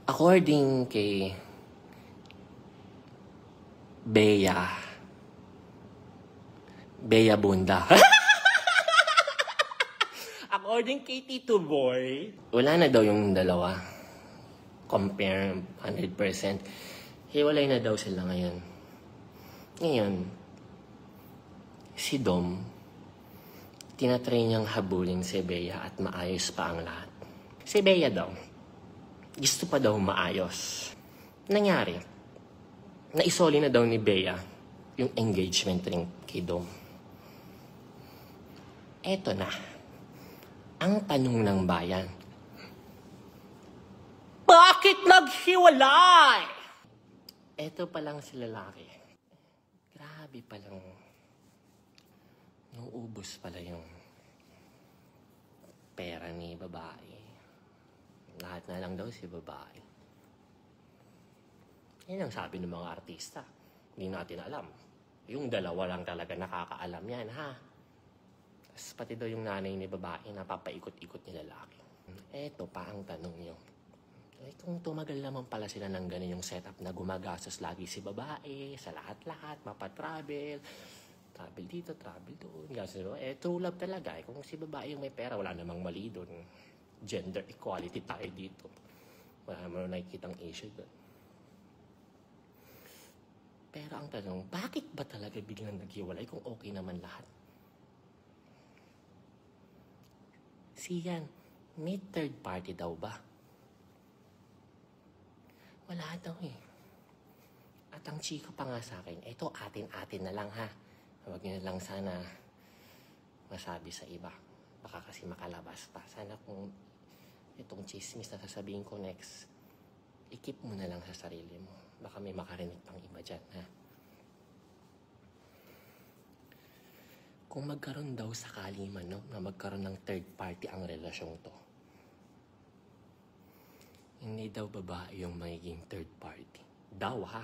According kay Bea Bunda. According kay Tito Boy, wala na daw yung dalawa. Compare 100%. Hiwalay na daw sila ngayon. Ngayon, si Dom, tinatry niyang habulin si Bea at maayos pa ang lahat. Si Bea daw, gusto pa daw maayos. Nangyari, naisoli na daw ni Bea yung engagement ring kay Dom. Eto na, ang tanong ng bayan. Bakit naghiwalay? Eto pa lang si lalaki. Grabe palang nauubos pala yung pera ni babae. Lahat na lang daw si babae. Yan ang sabi ng mga artista. Hindi natin alam. Yung dalawa lang talaga nakakaalam yan, ha? Tapos pati daw yung nanay ni babae napapaikot-ikot ni lalaki. Eto pa ang tanong nyo. Eh, kung tumagal naman pala sila ng ganun yung setup na gumagastos lagi si babae, sa lahat-lahat, mapatravel, travel dito, travel doon. True love talaga. Kung si babae yung may pera, wala namang mali doon. Gender equality tayo dito. Wala naman nakikitang issue doon. Pero ang tanong, bakit ba talaga biglang naghiwalay kung okay naman lahat? Siyan, may third party daw ba? Wala daw eh. At ang chika pa nga sa akin, ito atin-atin na lang ha. Huwag nyo lang sana masabi sa iba. Baka kasi makalabas pa. Sana kung itong chismis na sasabihin ko next, i-keep mo na lang sa sarili mo. Baka may makarinig pang iba dyan, ha? Kung magkaroon daw sakali man, no, na magkaroon ng third party ang relasyong to, hindi daw babae yung magiging third party. Daw, ha?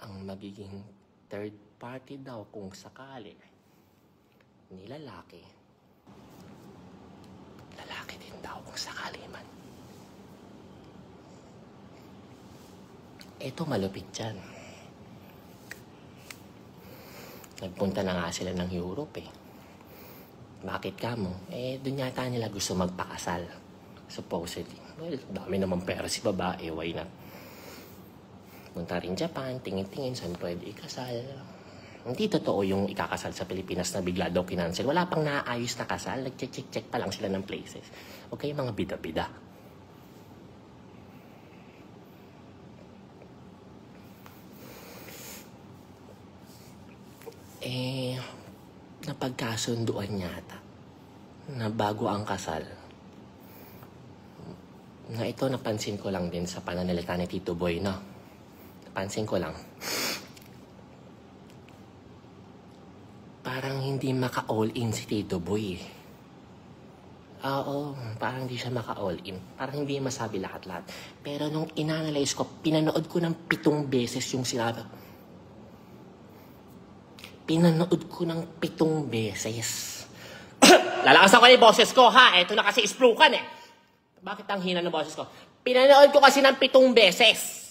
Ang magiging third party daw kung sakali, ni lalaki. Lalaki din daw kung sakali man. Ito malupit dyan. Nagpunta na nga sila ng Europe eh. Bakit ka mo? Eh, dun yata nila gusto magpakasal. Supposedly. Well, dami naman pera si babae. Why not? Punta rin Japan, tingin-tingin saan pwede ikasal. Hindi totoo yung ikakasal sa Pilipinas na bigla daw kinancel. Wala pang naayos na kasal. Nag-check pa lang sila ng places. Okay, mga bida-bida. Napagkasunduan yata na bago ang kasal. Na ito napansin ko lang din sa pananalita ni Tito Boy, no? Napansin ko lang. Parang hindi maka-all in si Tito Boy. Oo, parang hindi siya maka-all in. Parang hindi masabi lahat-lahat. Pero nung inanalyze ko, pinanood ko ng 7 beses yung sinabi. Pinanood ko ng 7 beses. Lalakasan ko yung boses ko, ha? Ito na kasi isplukan, eh. Bakit ang hina ng boses ko? Pinanood ko kasi ng 7 beses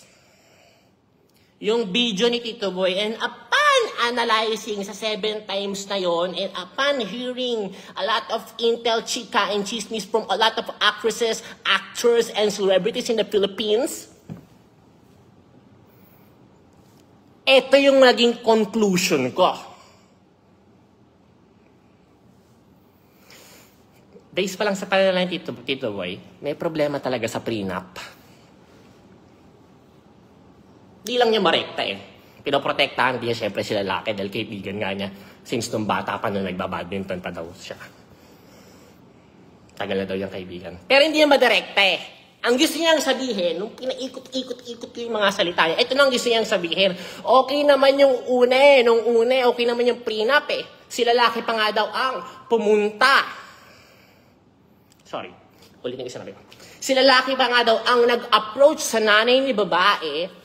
yung video ni Tito Boy. And upon analyzing sa 7 times na yon, and upon hearing a lot of intel, chika, and chismis from a lot of actresses, actors, and celebrities in the Philippines, ito yung naging conclusion ko. Based pa lang sa pananalan ni Tito Boy, may problema talaga sa prenup. Di lang niya marekta eh. Pinoprotektahan niya siyempre si lalaki dahil kaibigan nga niya since nung bata pa nung nagbabadminton pa daw siya. Tagal na daw yung kaibigan. Pero hindi niya madirekta eh. Ang gusto niyang sabihin, nung pinaikot-ikot ko yung mga salita niya, ito na ang gusto niyang sabihin. Okay naman yung una eh. Nung una, okay naman yung prenup eh. Si lalaki pa nga daw ang pumunta. Sorry, ulitin ko sinabi ko. Si lalaki pa nga daw ang nag-approach sa nanay ni babae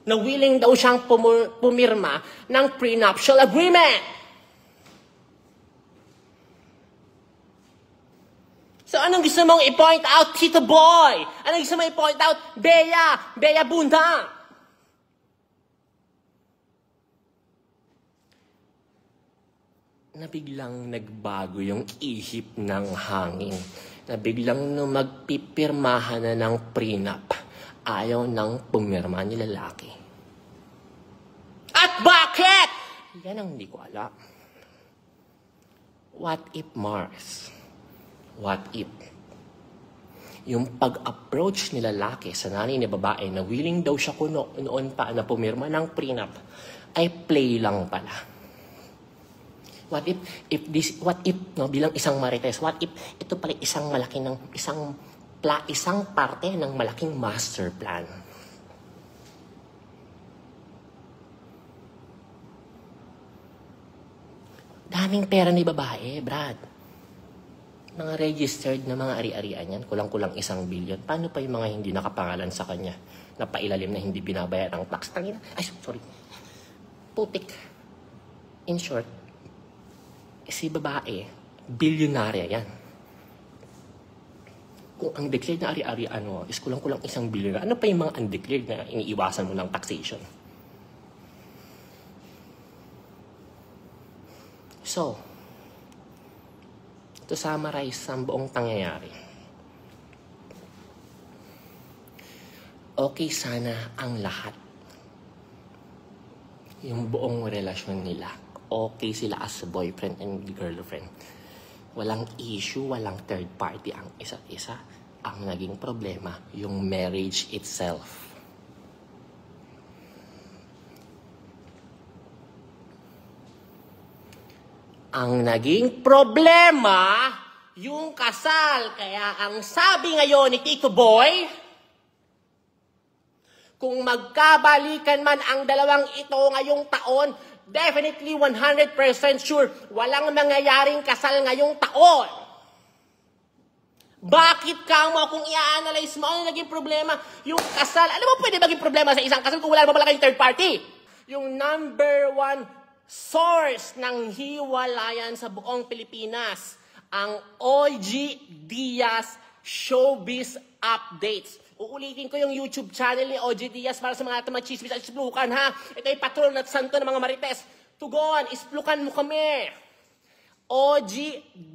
na willing daw siyang pumirma ng prenuptial agreement. So, anong gusto mong i-point out, Tito Boy? Anong gusto mong i-point out, Bea Bundang? Na biglang nagbago yung ihip ng hangin. Na biglang nung magpipirmahan na ng prenup, ayaw nang pumirma ni lalaki. At bakit? Yan ang hindi ko alam. What if, Mars? What if? Yung pag-approach ni lalaki sa nanay ni babae na willing daw siya noon pa na pumirma ng prenup ay play lang pala. What if, no, bilang isang marites, what if ito pala isang parte ng malaking master plan? Daming pera ni babae, Brad. Mga registered na mga ari-arian yan, kulang-kulang 1 billion. Paano pa yung mga hindi nakapangalan sa kanya na pailalim na hindi binabayad ang tax? Tangina. Ay, sorry. Putik. In short, si babae, bilyonarya yan. Kung ang declared na ari-arian mo is kulang-kulang 1 billion, ano pa yung mga undeclared na iniiwasan mo ng taxation? So, to summarize ang buong pangyayari, okay sana ang lahat. Yung buong relasyon nila, okay sila as boyfriend and girlfriend. Walang issue, walang third party ang isa't isa. Ang naging problema, yung marriage itself. Ang naging problema, yung kasal. Kaya ang sabi ngayon ni Tito Boy, kung magkabalikan man ang dalawang ito ngayong taon, definitely 100% sure, walang mangyayaring kasal ngayong taon. Bakit ka mo kung i-analyze mo, ano naging problema? Yung kasal, alam mo pwede maging problema sa isang kasal kung wala naman pala kayong third party? Yung number 1 source ng hiwalayan sa buong Pilipinas, ang OG Diaz Showbiz Updates. Uulitin ko yung YouTube channel ni OG Diaz para sa mga chismis at isplukan, ha? Ito ay patron at santo ng mga marites. Tugon, isplukan mo kami. OG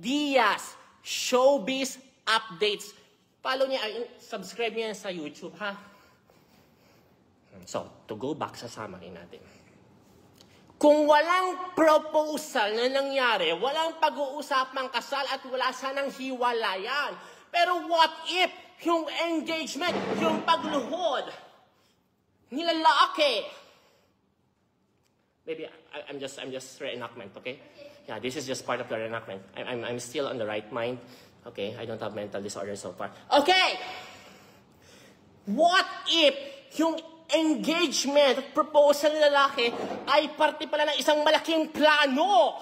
Diaz Showbiz Updates. Follow niya, subscribe niya sa YouTube, ha? So, to go back sa summary natin. Kung walang proposal na nangyari, walang pag-uusapang kasal at wala sanang hiwalayan. Pero what if yung engagement, yung pagluhod ni lalaki? Maybe I'm just reenactment, okay? Yeah, this is just part of the reenactment. I'm still on the right mind. Okay, I don't have mental disorder so far. Okay! What if yung engagement at proposal ng lalaki ay parte pala ng isang malaking plano?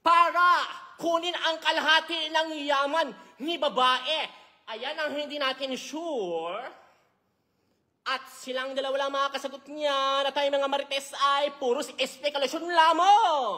Para kunin ang kalahati ng yaman ni babae. Ayan ang hindi natin sure. At silang dalawa lang makakasagot niya na tayong mga marites ay puro speculation lamang.